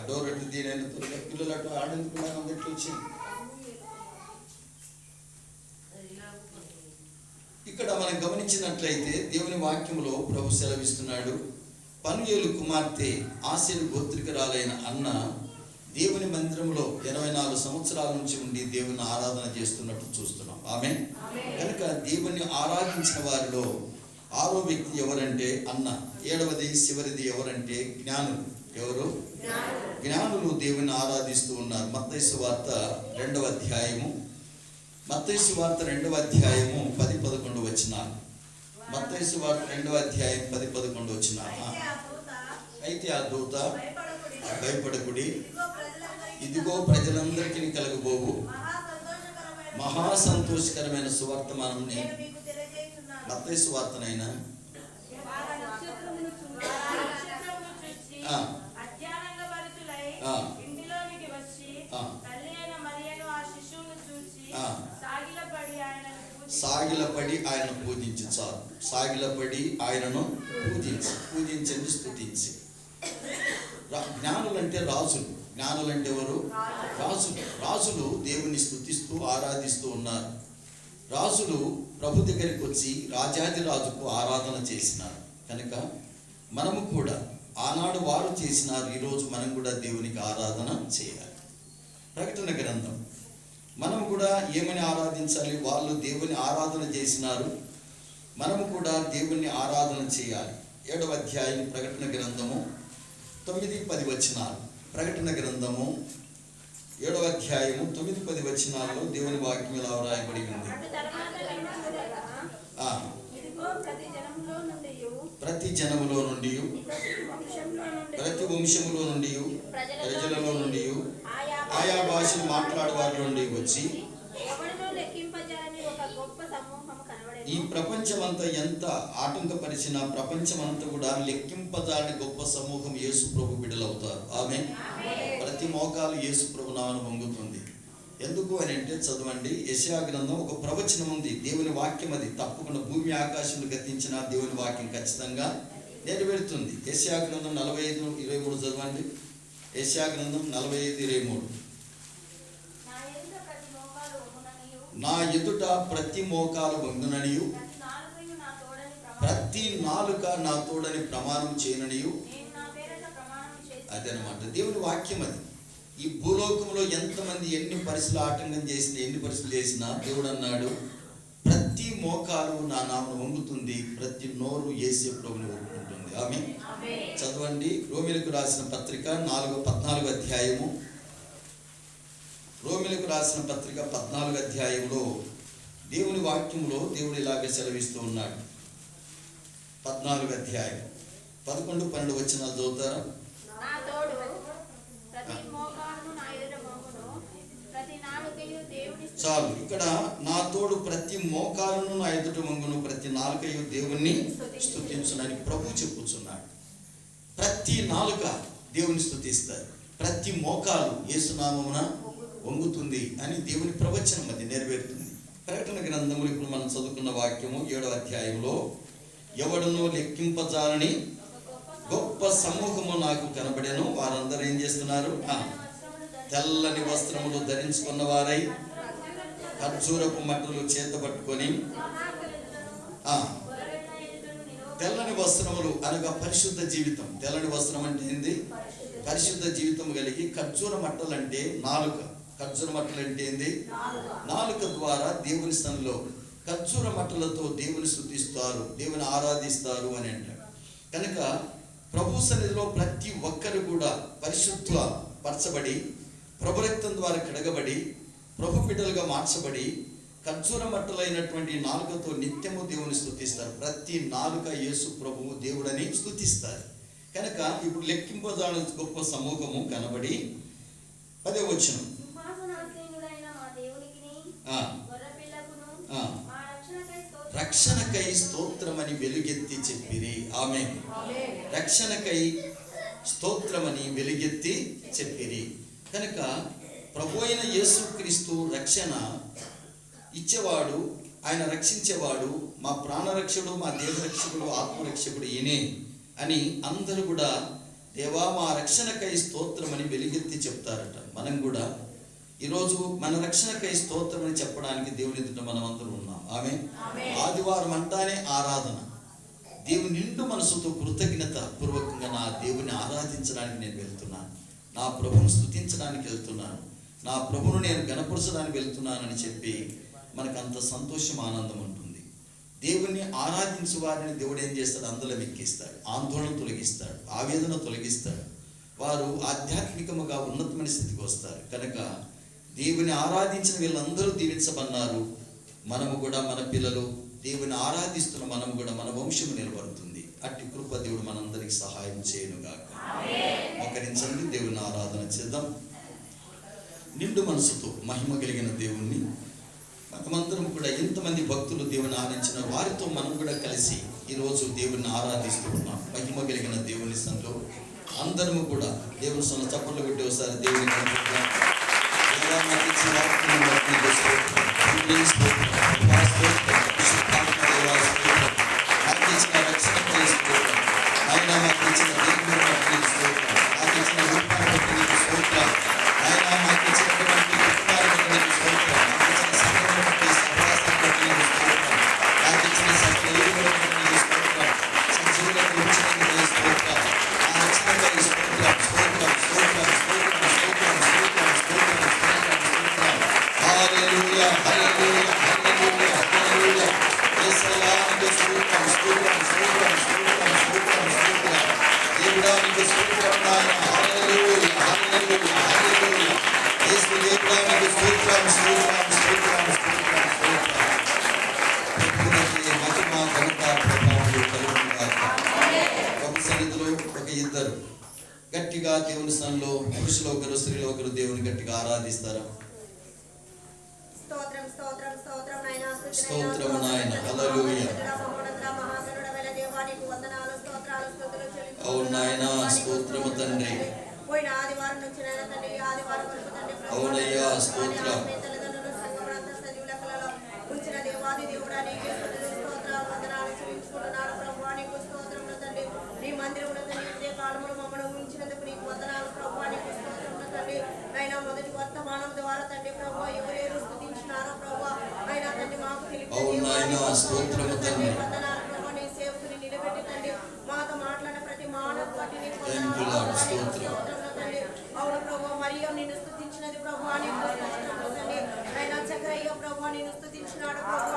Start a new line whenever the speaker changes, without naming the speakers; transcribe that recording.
Door అటు దీని పిల్లలు అటు ఆడించుకున్నాను అందరికీ వచ్చింది. ఇక్కడ మనం గమనించినట్లయితే దేవుని వాక్యంలో ప్రభు సెలవిస్తున్నాడు, పనుయేలు కుమార్తె ఆశేరు గోత్రికురాలైన అన్న దేవుని మందిరంలో 84 సంవత్సరాల నుంచి ఉండి దేవుని ఆరాధన చేస్తున్నట్టు చూస్తున్నాం. ఆమేన్. కనుక దేవుని ఆరాధించిన వారిలో 6వ వ్యక్తి ఎవరంటే అన్న, 7వది చివరిది ఎవరంటే జ్ఞానులు. ఎవరు? జ్ఞానులు దేవుని ఆరాధిస్తూ ఉన్నారు. మత్తయి సువార్త 2వ అధ్యాయము, మత్తయి సువార్త 2వ అధ్యాయము 10-11 వచనాలు. మత్తయి సువార్త 2వ అధ్యాయం 10-11 వచనాలు. అయితే ఆ దూత, భయపడకుడి, ఇదిగో ప్రజలందరికీ కలగబోవు మహా సంతోషకరమైన సువార్తమానం నేను. మత్తయి సువార్తనైనా సాగిలపడి ఆయన పూజించి చాలు. సాగిలపడి ఆయనను పూజించండి, స్తుతించి. జ్ఞానులు అంటే రాజులు. జ్ఞానులు అంటే ఎవరు? రాజులు దేవుని స్తుతిస్తూ ఆరాధిస్తూ ఉన్నారు. రాజులు ప్రభు దగ్గరికి వచ్చి రాజాది రాజుకు ఆరాధన చేసినారు. కనుక మనము కూడా ఆనాడు వారు చేసినారు, ఈరోజు మనం కూడా దేవునికి ఆరాధన చేయాలి. ప్రకటన గ్రంథం మనం కూడా ఏమని ఆరాధించాలి? వాళ్ళు దేవుని ఆరాధన చేసినారు, మనము కూడా దేవుని ఆరాధన చేయాలి. 7వ అధ్యాయం ప్రకటన గ్రంథము 9-10 వచనాలు. ప్రకటన గ్రంథము 7వ అధ్యాయము 9-10 వచనాల్లో దేవుని వాక్యం ఇలా వ్రాయబడి ఉంది. ప్రతి జనములో నుండి, ప్రతి వంశములో నుండి, ప్రజలలో నుండి, ఆయా భాషలు మాట్లాడే వారి నుండి వచ్చి ఈ ప్రపంచమంతా ఎంత ఆటంకపరిచిన ప్రపంచమంతా కూడా లెక్కింపజాలని గొప్ప సమూహం యేసు ప్రభు బిడ్డలవుతారు. ఆమేన్. ప్రతి మోకాలు యేసు ప్రభు నామమున వంగుతుంది. ఎందుకు అని అంటే చదవండి, యెషయా గ్రంథం ఒక ప్రవచనం ఉంది. దేవుని వాక్యం అది తప్పకుండా భూమి ఆకాశములు గతించిన దేవుని వాక్యం ఖచ్చితంగా నెరవేరుతుంది. యెషయా గ్రంథం 45:23 చదవండి. యెషయా గ్రంథం 45:23. నా ఎదుట ప్రతి మోకాలు వంగుననియు, ప్రతి నాలుక నా తోడని ప్రమాణం చేయననియు. అదనమాట దేవుని వాక్యం అది. ఈ భూలోకంలో ఎంతమంది ఎన్ని పరిస్థితులు ఆటంకం చేసినా, ఎన్ని పరిస్థితులు చేసినా దేవుడు అన్నాడు, ప్రతి మోకాలు నా నామమున వంగుతుంది, ప్రతి నోరు యేసు ప్రభువుని ఒప్పుకుంటుంది. ఆమేన్. చదవండి రోమీయులకు రాసిన పత్రిక 14వ అధ్యాయము. రోమీయులకు రాసిన పత్రిక 14వ అధ్యాయంలో దేవుని వాక్యంలో దేవుడు ఇలాగే సెలవిస్తూ ఉన్నాడు. 14వ అధ్యాయం 11-12 వచనాలు చదువుతారా? చాలు. ఇక్కడ నా తోడు ప్రతి మోకాలును నా ఎదుట వంగును, ప్రతి నాలుకయు దేవుణ్ణి స్తుతించునని ప్రభు చెప్పుచున్నాడు. ప్రతి నాలుక దేవుని స్తుతిస్తారు, ప్రతి మోకాలు యేసునామమున వంగుతుంది అని దేవుని ప్రవచనం అది నెరవేరుతుంది. ప్రకటన గ్రంథములు ఇప్పుడు మనం చదువుకున్న వాక్యము 7వ అధ్యాయంలో, ఎవడునో లెక్కింపజాలని గొప్ప సమూహము నాకు కనబడెను. వారందరూ ఏం చేస్తున్నారు? తెల్లని వస్త్రములు ధరించుకున్న వారై ఖర్జూరపు మట్టలు చేత పట్టుకొని, తెల్లని వస్త్రములు అనగా పరిశుద్ధ జీవితం. తెల్లని వస్త్రం అంటే ఏంది? పరిశుద్ధ జీవితం కలిగి, ఖర్జూర మట్టలు అంటే నాలుక. ఖర్జూర మట్టలు అంటే ఏంది? నాలుక ద్వారా దేవుని స్థలంలో ఖర్జూర మట్టలతో దేవుని స్తుతిస్తారు, దేవుని ఆరాధిస్తారు అని అంటారు. కనుక ప్రభు సన్నిధిలో ప్రతి ఒక్కరు కూడా పరిశుద్ధ పరచబడి, ప్రభు రక్తం ద్వారా కడగబడి, ప్రభు బిడ్డలుగా మార్చబడి, ఖర్జూర మట్టలైనటువంటి నాలుకతో నిత్యము దేవుని స్తుతిస్తారు. ప్రతి నాలుక యేసు ప్రభువు దేవుడని స్తుతిస్తారు. కనుక ఇప్పుడు లెక్కింపజాలని గొప్ప సమూహము కనబడి 10వ వచనం, రక్షణకై స్తోత్రమని వెలుగెత్తి చెప్పిరి. ఆమేన్. రక్షణకై స్తోత్రమని వెలుగెత్తి చెప్పిరి. కనుక ప్రభు అయిన యేసుక్రీస్తు రక్షణ ఇచ్చేవాడు, ఆయన రక్షించేవాడు, మా ప్రాణరక్షకుడు, మా దేహరక్షకుడు, ఆత్మరక్షకుడు ఈయనే అని అందరూ కూడా దేవా మా రక్షణకై స్తోత్రమని వెలుగెత్తి చెప్తారట. మనం కూడా ఈరోజు మన రక్షణకై స్తోత్రమని చెప్పడానికి దేవుని ఎదుట మనం అందరూ ఉన్నాం. ఆమె ఆదివారం అంటానే ఆరాధన. దేవుని నిండు మనసుతో కృతజ్ఞత పూర్వకంగా నా దేవుని ఆరాధించడానికి నేను వెళ్తున్నాను, నా ప్రభువును స్తుతించడానికి వెళ్తున్నాను, నా ప్రభువును నేను గణపరచడానికి వెళ్తున్నానని చెప్పి మనకు అంత సంతోషం, ఆనందం ఉంటుంది. దేవుణ్ణి ఆరాధించే వారిని దేవుడు ఏం చేస్తాడు? అందులో ఎక్కిస్తాడు, ఆందోళన తొలగిస్తాడు, ఆవేదన తొలగిస్తాడు. వారు ఆధ్యాత్మికముగా ఉన్నతమైన స్థితికి వస్తారు. కనుక దేవుని ఆరాధించిన వీళ్ళందరూ దీవించబన్నారు. మనము కూడా, మన పిల్లలు దేవుని ఆరాధిస్తున్న మనము కూడా, మన వంశము నిలబడుతుంది. అట్టి కృప దేవుడు మనందరికి సహాయం చేయనుగాక. మోకరించండి, దేవుని ఆరాధన చేద్దాం. నిండు మనసుతో మహిమ కలిగిన దేవుణ్ణి మనమందరం కూడా, ఎంతమంది భక్తులు దేవుని ఆరాధించిన వారితో మనం కూడా కలిసి ఈరోజు దేవుని ఆరాధిస్తూ ఉన్నాం. మహిమ కలిగిన దేవుని సంలో అందరము కూడా దేవుని సొంత చప్పట్లు కొట్టి ఒకసారి దేవుని గట్టిగా దేవుని స్థానంలో పురుషులు ఒకరు, స్త్రీలు ఒకరు దేవుని గట్టిగా ఆరాధిస్తారా? స్తోత్రము నాయన, హల్లెలూయా. అవును నాయన, స్తోత్రము తండ్రి. అవునయ్యా, స్తోత్రం.
మొదటి వర్తమానం ద్వారా తండ్రి ప్రభు ఎవరెవరు స్తుతించినారో ప్రభు అయినా తండ్రి మాకు తెలియదు.
అవును నాయన, స్తోత్రము తండ్రి.